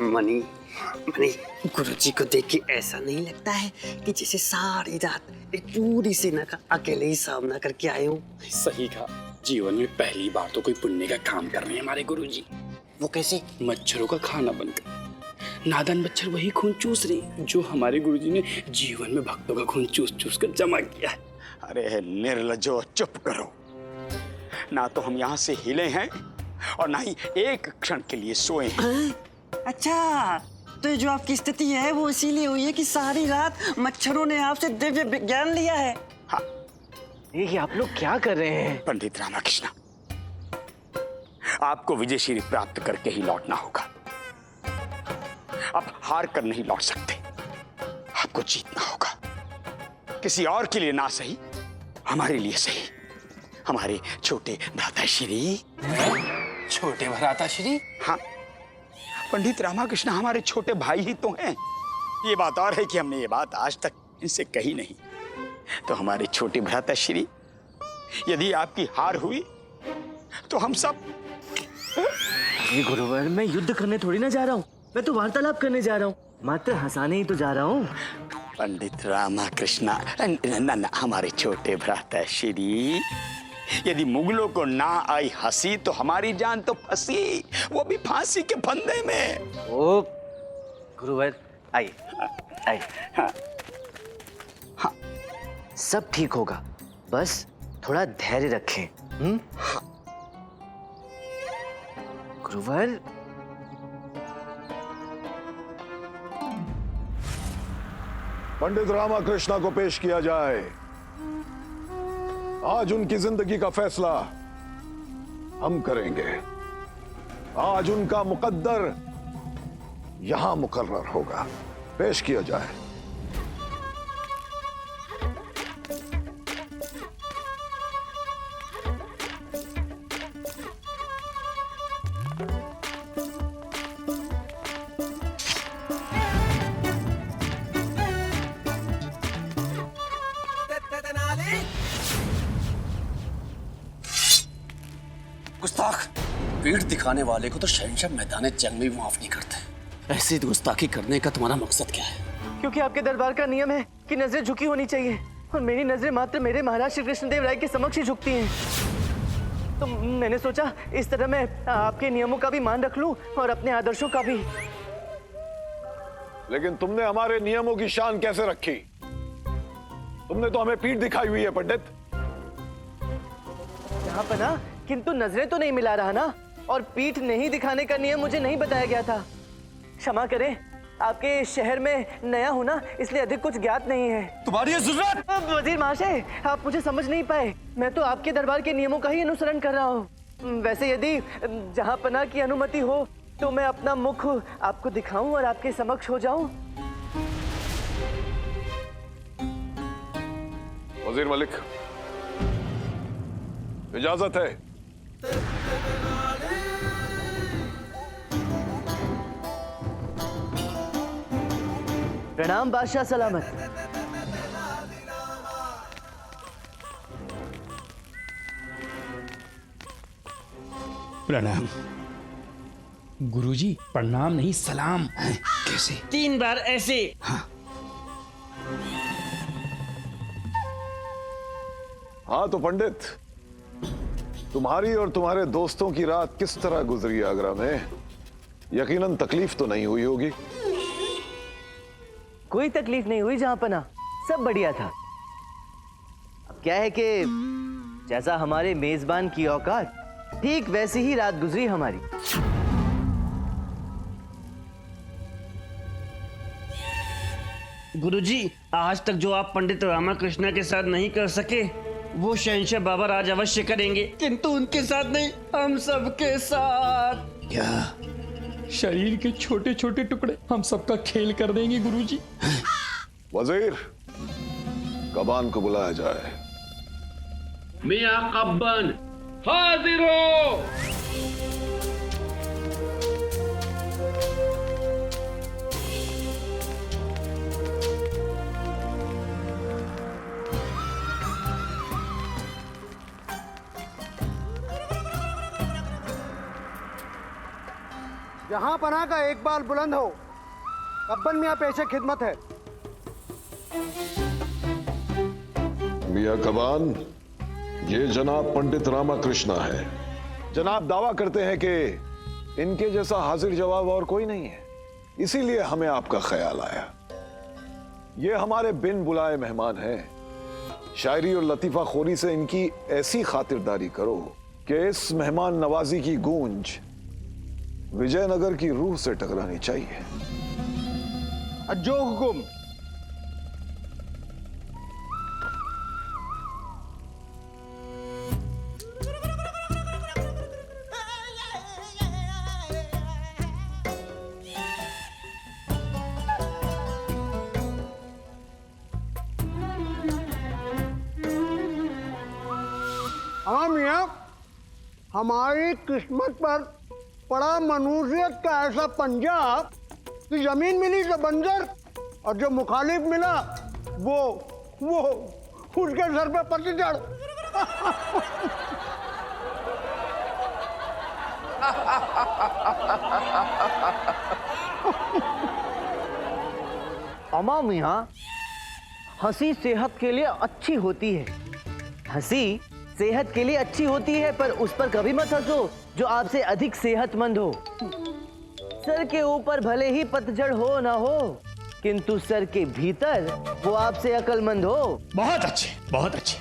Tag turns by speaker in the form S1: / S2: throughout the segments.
S1: Money money, गुरुजी को देख के ऐसा नहीं लगता है कि जैसे सारी रात एक पूरी सेना का अकेले ही सामना करके आए हूँ?
S2: सही कहा, जीवन में पहली बार तो कोई पुण्य का काम कर रहे हैं हमारे गुरुजी।
S1: वो कैसे?
S2: मच्छरों का खाना बनकर। नादान मच्छर वही खून चूस रहे जो हमारे गुरुजी ने जीवन में भक्तों का खून चूस चूस कर जमा किया है।
S3: अरे निर्लज्जो, चुप करो। ना तो हम यहाँ से हिले हैं और ना ही एक क्षण के लिए सोए हैं।
S1: अच्छा, तो जो आपकी स्थिति है वो इसीलिए हुई है कि सारी रात मच्छरों ने आपसे दिव्य विज्ञान लिया है।
S3: हाँ।
S4: ये आप लोग क्या कर रहे हैं?
S3: पंडित रामाकृष्ण, आपको विजयश्री प्राप्त करके ही लौटना होगा। आप हार कर नहीं लौट सकते, आपको जीतना होगा। किसी और के लिए ना सही, हमारे लिए सही। हमारे छोटे भ्राताश्री।
S2: छोटे भ्राताश्री?
S3: हाँ, पंडित रामाकृष्ण हमारे छोटे भाई ही तो हैं। ये बात और है कि हमने ये बात आज तक इनसे कही नहीं। तो हमारे छोटे भ्राताश्री, यदि आपकी हार हुई तो हम सब।
S4: अरे गुरुवर, मैं युद्ध करने थोड़ी ना जा रहा हूँ, मैं तो वार्तालाप करने जा रहा हूँ, मात्र हंसाने ही तो जा रहा हूँ।
S3: पंडित रामाकृष्ण, न हमारे छोटे भ्राताश्री, यदि मुगलों को ना आई हंसी तो हमारी जान तो फंसी, वो भी फांसी के फंदे में।
S4: ओ गुरुवर, आइए आइए।
S3: हाँ। हाँ।
S4: सब ठीक होगा, बस थोड़ा धैर्य रखें।
S3: हाँ।
S4: गुरुवर,
S5: पंडित रामाकृष्ण को पेश किया जाए। आज उनकी जिंदगी का फैसला हम करेंगे। आज उनका मुकद्दर यहां मुकर्रर होगा। पेश किया जाए।
S1: गुस्ताख, पीठ दिखाने वाले को तो शहंशाह मैदान जंग में भी माफ नहीं करते। ऐसी गुस्ताखी करने का तुम्हारा मकसद क्या है?
S4: क्योंकि आपके दरबार का नियम है कि नजरें झुकी होनी चाहिए, और मेरी नजरें मात्र मेरे महाराज श्री कृष्णदेव राय के समक्ष ही झुकती हैं। तो मैंने सोचा इस तरह मैं आपके नियमों का भी मान रख लूं और अपने आदर्शों का भी।
S5: लेकिन तुमने हमारे नियमों की शान कैसे रखी? तुमने तो हमें पीठ दिखाई हुई है पंडित।
S4: यहाँ पर ना, किंतु नजरें तो नहीं मिला रहा ना, और पीठ नहीं दिखाने का नियम मुझे नहीं बताया गया था। क्षमा करें, आपके शहर में नया हूं ना, इसलिए अधिक कुछ ज्ञात नहीं है।
S1: तुम्हारी जरूरत।
S4: वजीर महाशय, आप मुझे समझ नहीं पाए। मैं तो आपके दरबार के नियमों का ही अनुसरण कर रहा हूँ। वैसे यदि जहाँ पनाह की अनुमति हो तो मैं अपना मुख आपको दिखाऊं और आपके समक्ष हो जाऊं।
S5: वजीर मलिक, इजाजत है।
S4: प्रणाम बादशाह सलामत।
S2: प्रणाम गुरुजी। प्रणाम नहीं, सलाम। कैसे?
S1: 3 बार ऐसे।
S5: हाँ तो पंडित, तुम्हारी और तुम्हारे दोस्तों की रात किस तरह गुजरी आगरा में? यकीनन तकलीफ तो नहीं हुई होगी।
S4: कोई तकलीफ नहीं हुई जहां पना, सब बढ़िया था। अब क्या है कि जैसा हमारे मेजबान की औकात, ठीक वैसी ही रात गुजरी हमारी।
S1: गुरुजी, आज तक जो आप पंडित रामाकृष्ण के साथ नहीं कर सके, वो शहंशाह बाबर आज अवश्य करेंगे, किंतु उनके साथ नहीं, हम सबके साथ।
S2: क्या? शरीर के छोटे छोटे टुकड़े हम सबका खेल कर देंगे गुरुजी।
S5: वजीर, कबान को बुलाया जाए।
S6: मियां कब्बन हाजिर हो।
S7: जहां पना का एक बाल बुलंद हो, कब्बन मियाँ पेशे खिदमत है।
S5: मियां कबान, ये जनाब पंडित रामाकृष्णा है। जनाब दावा करते हैं कि इनके जैसा हाजिर जवाब और कोई नहीं है, इसीलिए हमें आपका ख्याल आया। ये हमारे बिन बुलाए मेहमान हैं। शायरी और लतीफा खोरी से इनकी ऐसी खातिरदारी करो कि इस मेहमान नवाजी की गूंज विजयनगर की रूह से टकरानी चाहिए।
S7: जो हुकुम। हाँ मियाँ, हमारी किस्मत पर पड़ा मनुष्यत का ऐसा पंजा कि जमीन मिली तो बंजर और जो मुखालिफ मिला वो उसके सर पे पतझड़।
S4: अमा मियाँ, हंसी सेहत के लिए अच्छी होती है। हंसी सेहत के लिए अच्छी होती है, पर उस पर कभी मत हंसो जो आपसे अधिक सेहतमंद हो। सर के ऊपर भले ही पतझड़ हो ना हो, किंतु सर के भीतर वो आपसे अक्लमंद हो।
S3: बहुत अच्छे, बहुत अच्छे।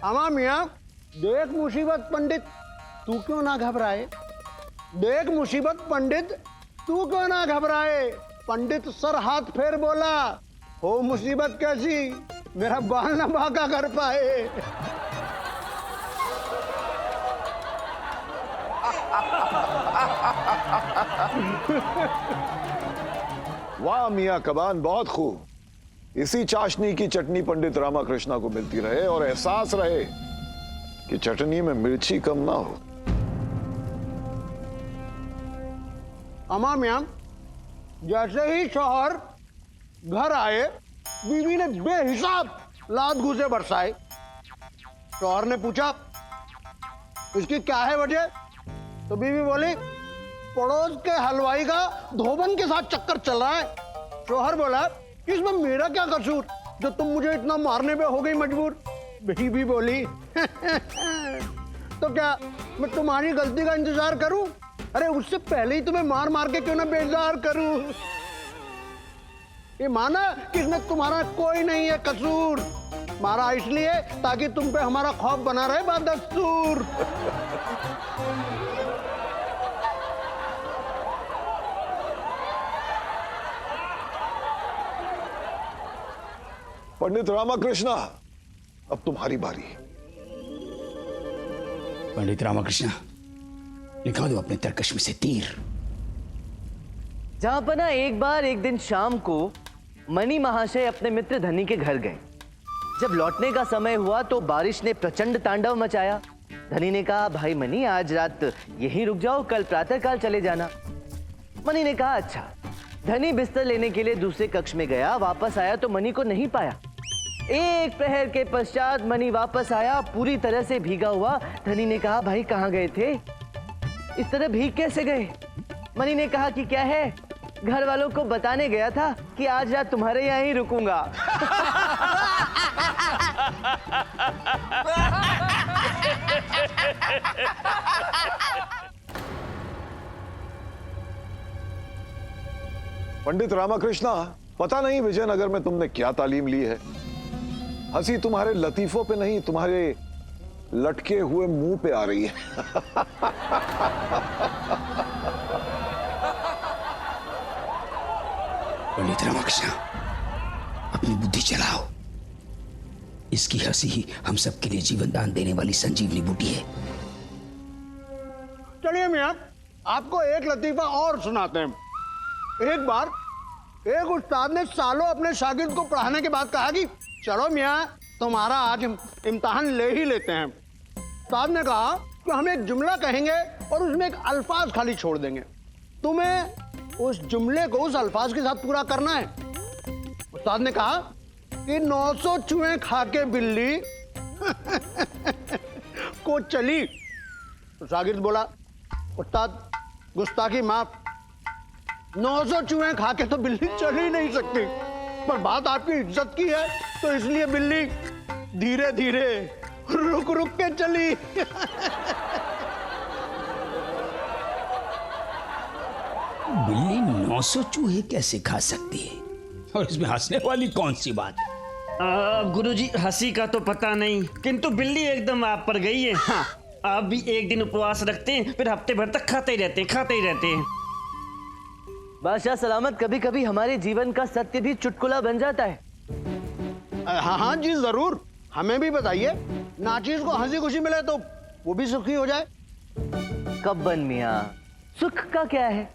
S7: अमा मियाँ, देख मुसीबत पंडित, तू क्यों ना घबराए। देख मुसीबत पंडित, तू क्यों ना घबराए। पंडित सर हाथ फेर बोला, हो मुसीबत कैसी, मेरा बाल ना बांका कर पाए।
S5: वाह मियां कबान, बहुत खूब। इसी चाशनी की चटनी पंडित रामाकृष्णा को मिलती रहे और एहसास रहे कि चटनी में मिर्ची कम ना हो।
S7: अमा मियाँ, जैसे ही शौहर घर आए, बीवी ने बेहिसाब लात घूसे बरसाए। शौहर ने पूछा, इसकी क्या है वजह? तो बीवी बोली, पड़ोस के हलवाई का धोबन के साथ चक्कर चल रहा है। शौहर बोला, इसमें मेरा क्या कसूर जो तुम मुझे इतना मारने पे हो गई मजबूर? बीवी बोली, तो क्या मैं तुम्हारी गलती का इंतजार करूं? अरे उससे पहले ही तुम्हें मार मार के क्यों ना बेजार करूं। ये माना कि इसमें तुम्हारा कोई नहीं है कसूर, मारा इसलिए ताकि तुम पे हमारा खौफ बना रहे बदस्तूर।
S5: पंडित रामाकृष्णा, अब तुम्हारी बारी।
S2: पंडित रामाकृष्णा, लिखा दो अपने तरकश में से तीर।
S4: जहां पना एक बार एक दिन शाम को मणि महाशय अपने मित्र धनी के घर गए। जब लौटने का समय हुआ तो बारिश ने प्रचंड तांडव मचाया। धनी ने कहा, भाई मणि, आज रात यहीं रुक जाओ, कल प्रातःकाल चले जाना। मणि ने कहा, अच्छा। धनी बिस्तर लेने के लिए दूसरे कक्ष में गया। वापस आया तो मणि को नहीं पाया। एक प्रहर के पश्चात मणि वापस आया, पूरी तरह से भीगा हुआ। धनी ने कहा, भाई कहाँ गए थे? इस तरह भीग कैसे गए? मणि ने कहा कि क्या है, घर वालों को बताने गया था कि आज रात तुम्हारे यहाँ ही रुकूंगा।
S5: पंडित रामाकृष्णा, पता नहीं विजयनगर में तुमने क्या तालीम ली है। हंसी तुम्हारे लतीफों पे नहीं, तुम्हारे लटके हुए मुंह पे आ रही है।
S2: पंडित रामाकृष्ण, अपनी बुद्धि चलाओ। इसकी हंसी ही हम सबके लिए जीवन दान देने वाली संजीवनी बूटी है।
S7: चलिए मियाँ, आपको एक लतीफा और सुनाते हैं। एक बार एक उस्ताद ने सालों अपने शागिर्द को पढ़ाने के बाद कहा कि चलो मियाँ, तुम्हारा आज इम्तिहान ले ही लेते हैं। उस्ताद ने कहा कि हम एक जुमला कहेंगे और उसमें एक अल्फाज खाली छोड़ देंगे, तुम्हें उस जुमले को उस अल्फाज के साथ पूरा करना है। उस्ताद ने कहा, कि 900 चूहे खा के बिल्ली को चली। तो शागिर्द बोला, उस्ताद गुस्ताखी माफ, 900 चूहे खा के तो बिल्ली चल ही नहीं सकती, पर बात आपकी इज्जत की है तो इसलिए बिल्ली धीरे धीरे रुक रुक के चली।
S2: बिल्ली 900 चूहे कैसे खा सकती है, और इसमें हंसने वाली कौन सी बात है?
S1: गुरुजी हंसी का तो पता नहीं, किंतु बिल्ली एकदम आप पर गई है। हाँ, आप भी एक दिन उपवास रखते हैं, फिर हफ्ते भर तक खाते ही रहते हैं।
S4: बादशाह सलामत, कभी कभी हमारे जीवन का सत्य भी चुटकुला बन जाता है।
S7: हाँ हाँ जी जरूर, हमें भी बताइए, नाचीज को हंसी खुशी मिले तो वो भी सुखी हो जाए।
S4: कब्बन मियाँ, सुख का क्या है?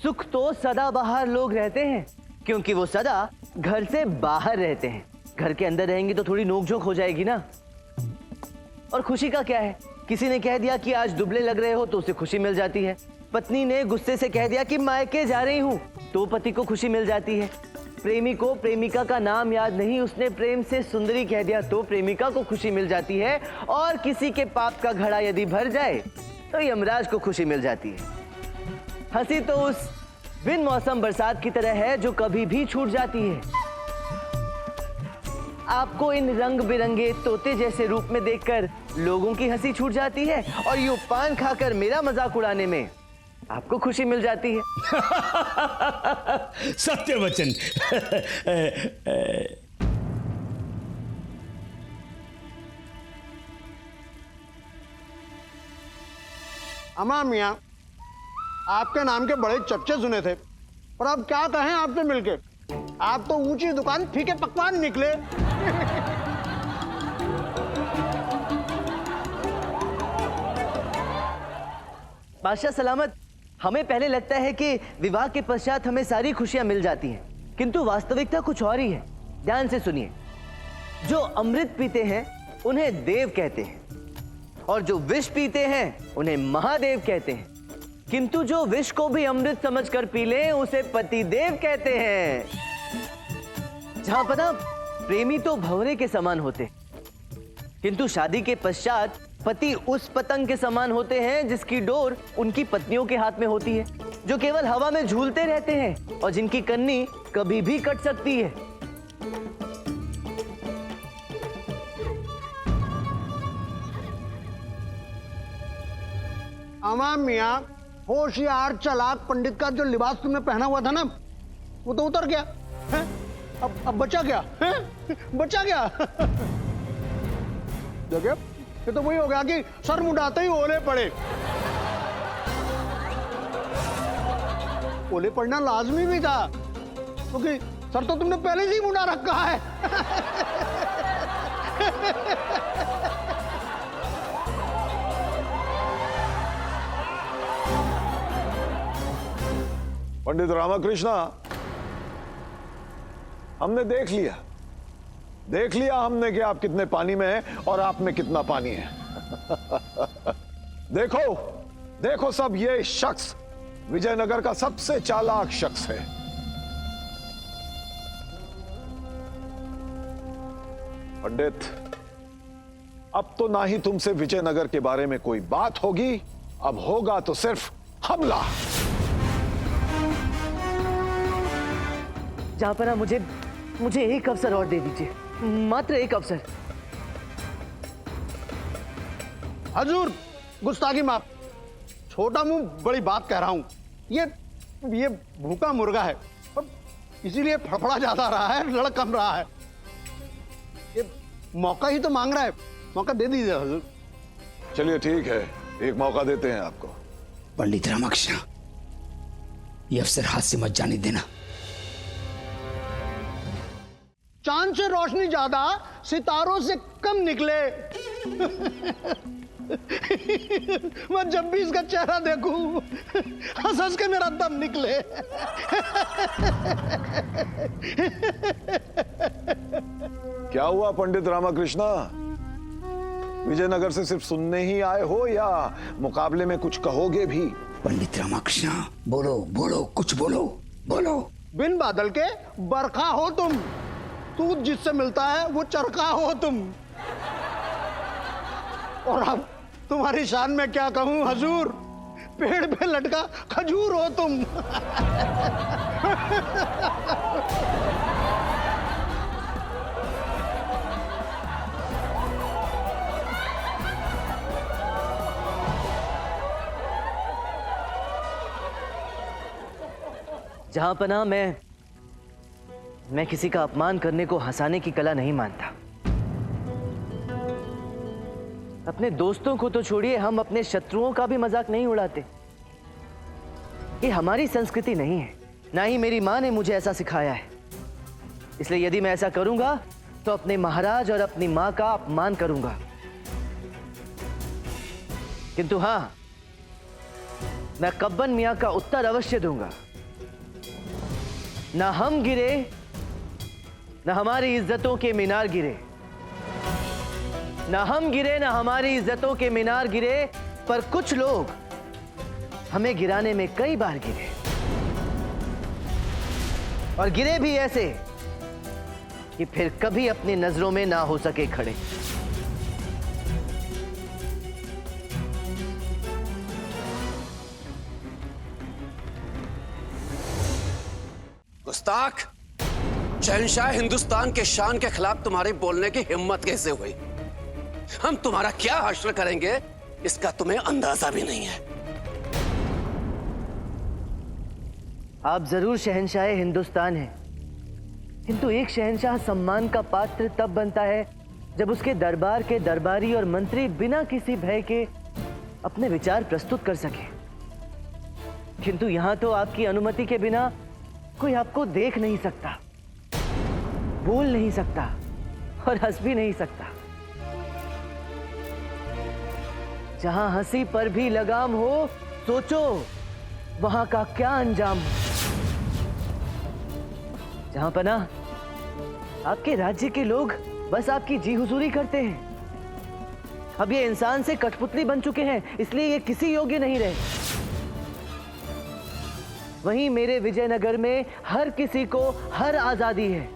S4: सुख तो सदा बाहर लोग रहते हैं, क्योंकि वो सदा घर से बाहर रहते हैं। घर के अंदर रहेंगे तो थोड़ी नोकझोंक हो जाएगी ना। और खुशी का क्या है? किसी ने कह दिया कि आज दुबले लग रहे हो तो उसे खुशी मिल जाती है। पत्नी ने गुस्से से कह दिया कि मायके जा रही हूँ तो पति को खुशी मिल जाती है। प्रेमी को प्रेमिका का नाम याद नहीं, उसने प्रेम से सुंदरी कह दिया तो प्रेमिका को खुशी मिल जाती है। और किसी के पाप का घड़ा यदि भर जाए तो यमराज को खुशी मिल जाती है। हंसी तो उस बिन मौसम बरसात की तरह है जो कभी भी छूट जाती है। आपको इन रंग बिरंगे तोते जैसे रूप में देखकर लोगों की हंसी छूट जाती है, और यूं पान खाकर मेरा मजाक उड़ाने में आपको खुशी मिल जाती है।
S2: सत्य वचन।
S7: अमा मियाँ, आपके नाम के बड़े चर्चे सुने थे, पर अब क्या कहें आपसे मिलके, आप तो ऊंची दुकान फीके पकवान निकले।
S4: बादशाह सलामत, हमें पहले लगता है कि विवाह के पश्चात हमें सारी खुशियां मिल जाती हैं, किंतु वास्तविकता कुछ और ही है। ध्यान से सुनिए, जो अमृत पीते हैं उन्हें देव कहते हैं, और जो विष पीते हैं उन्हें महादेव कहते हैं, किंतु जो विष को भी अमृत समझकर पी ले उसे पतिदेव कहते हैं। जहां पता प्रेमी तो भंवरे के समान होते, किंतु शादी के पश्चात पति उस पतंग के समान होते हैं जिसकी डोर उनकी पत्नियों के हाथ में होती है, जो केवल हवा में झूलते रहते हैं और जिनकी कन्नी कभी भी कट सकती है।
S7: अमा मियाँ, होशियार चालाक पंडित का जो लिबास तुमने पहना हुआ था ना, वो तो उतर गया है? अब बचा क्या है? बचा क्या? देखिए, ये तो वही हो गया कि सर मुंडाते ही ओले पड़े। ओले पड़ना लाजमी भी था, क्योंकि सर तो तुमने पहले से ही मुंडा रखा है।
S5: पंडित रामाकृष्णा, हमने देख लिया हमने कि आप कितने पानी में हैं और आप में कितना पानी है। देखो सब, ये शख्स विजयनगर का सबसे चालाक शख्स है। पंडित, अब तो ना ही तुमसे विजयनगर के बारे में कोई बात होगी, अब होगा तो सिर्फ हमला।
S4: जहां पर मुझे एक अवसर और दे दीजिए, मात्र एक अवसर।
S7: हजूर, गुस्ताखी माफ, छोटा मुंह बड़ी बात कह रहा हूं। ये भूखा मुर्गा है, इसीलिए फड़फड़ा ज्यादा रहा है, लड़ कम रहा है। ये मौका ही तो मांग रहा है, मौका दे दीजिए हजूर।
S5: चलिए ठीक है, एक मौका देते हैं आपको।
S2: पंडित रामाकृष्ण, ये अवसर हाथ से मत जाने देना।
S7: चांद से रोशनी ज्यादा, सितारों से कम निकले। मैं जब भी इसका चेहरा देखूं, हंस हंस के मेरा दम निकले।
S5: क्या हुआ पंडित रामाकृष्णा? विजयनगर से सिर्फ सुनने ही आए हो या मुकाबले में कुछ कहोगे भी?
S2: पंडित रामाकृष्ण, बोलो, कुछ बोलो।
S7: बिन बादल के बरखा हो तुम, दूध जिससे मिलता है वो चरखा हो तुम। और अब तुम्हारी शान में क्या कहूं हजूर, पेड़ पे लटका खजूर हो तुम।
S4: जहां पना मैं किसी का अपमान करने को हंसाने की कला नहीं मानता। अपने दोस्तों को तो छोड़िए, हम अपने शत्रुओं का भी मजाक नहीं उड़ाते। ये हमारी संस्कृति नहीं है, ना ही मेरी मां ने मुझे ऐसा सिखाया है। इसलिए यदि मैं ऐसा करूंगा तो अपने महाराज और अपनी मां का अपमान करूंगा। किंतु हां, मैं कब्बन मियां का उत्तर अवश्य दूंगा। ना हम गिरे, ना हमारी इज्जतों के मीनार गिरे। ना हम गिरे, ना हमारी इज्जतों के मीनार गिरे, पर कुछ लोग हमें गिराने में कई बार गिरे, और गिरे भी ऐसे कि फिर कभी अपनी नजरों में ना हो सके खड़े।
S8: गुस्ताख, शहंशाह हिंदुस्तान के शान के खिलाफ तुम्हारे बोलने की हिम्मत कैसे हुई? हम तुम्हारा क्या हश्र करेंगे इसका तुम्हें अंदाजा भी नहीं है।
S4: आप जरूर शहंशाह हिंदुस्तान हैं, किंतु एक शहंशाह सम्मान का पात्र तब बनता है जब उसके दरबार के दरबारी और मंत्री बिना किसी भय के अपने विचार प्रस्तुत कर सके। किंतु यहां तो आपकी अनुमति के बिना कोई आपको देख नहीं सकता, बोल नहीं सकता और हंस भी नहीं सकता। जहां हंसी पर भी लगाम हो, सोचो वहां का क्या अंजाम हो। जहां पना आपके राज्य के लोग बस आपकी जी हुजूरी करते हैं। अब ये इंसान से कठपुतली बन चुके हैं, इसलिए ये किसी योग्य नहीं रहे। वहीं मेरे विजयनगर में हर किसी को हर आजादी है,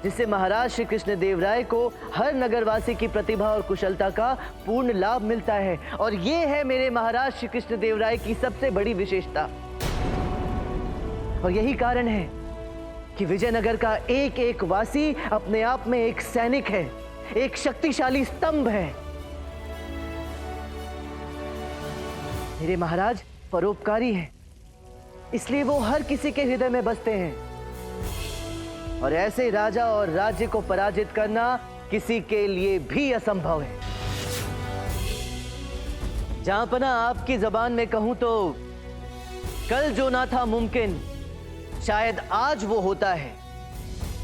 S4: जिससे महाराज श्री कृष्णदेव राय को हर नगरवासी की प्रतिभा और कुशलता का पूर्ण लाभ मिलता है। और ये है मेरे महाराज श्री कृष्णदेव राय की सबसे बड़ी विशेषता। और यही कारण है कि विजयनगर का एक एक वासी अपने आप में एक सैनिक है, एक शक्तिशाली स्तंभ है। मेरे महाराज परोपकारी हैं, इसलिए वो हर किसी के हृदय में बसते हैं। और ऐसे राजा और राज्य को पराजित करना किसी के लिए भी असंभव है। जहां पना आपकी जबान में कहूं तो कल जो ना था मुमकिन शायद आज वो होता है।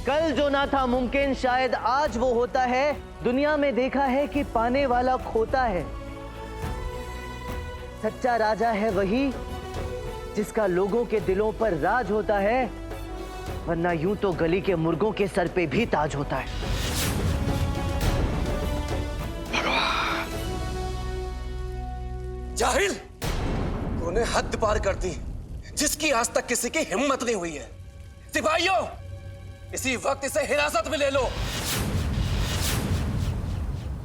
S4: कल जो ना था मुमकिन शायद आज वो होता है। दुनिया में देखा है कि पाने वाला खोता है। सच्चा राजा है वही जिसका लोगों के दिलों पर राज होता है, वरना यूं तो गली के मुर्गों के सर पे भी ताज होता है।
S8: जाहिल, तूने हद पार कर दी, जिसकी आज तक किसी की हिम्मत नहीं हुई है। सिपाहियों, इसी वक्त इसे हिरासत में ले लो।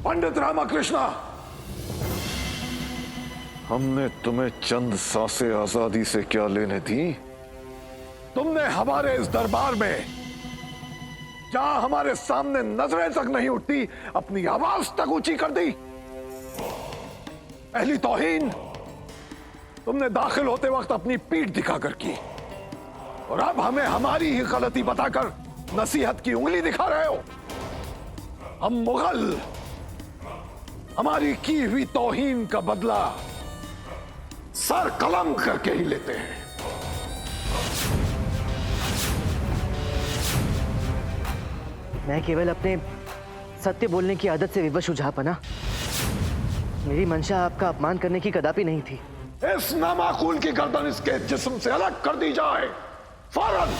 S5: पंडित रामाकृष्णा, हमने तुम्हें चंद सांसें आजादी से क्या लेने दी? तुमने हमारे इस दरबार में, जहां हमारे सामने नजरें तक नहीं उठती, अपनी आवाज तक ऊंची कर दी। पहली तौहीन तुमने दाखिल होते वक्त अपनी पीठ दिखाकर की, और अब हमें हमारी ही गलती बताकर नसीहत की उंगली दिखा रहे हो। हम मुगल हमारी की हुई तौहीन का बदला सर कलम करके ही लेते हैं।
S4: मैं केवल अपने सत्य बोलने की आदत से विवश हूं जहांपना। मेरी मंशा आपका अपमान करने की कदापि नहीं थी।
S5: इस नामाकूल की गर्दन इसके जिस्म से अलग कर दी जाए फौरन।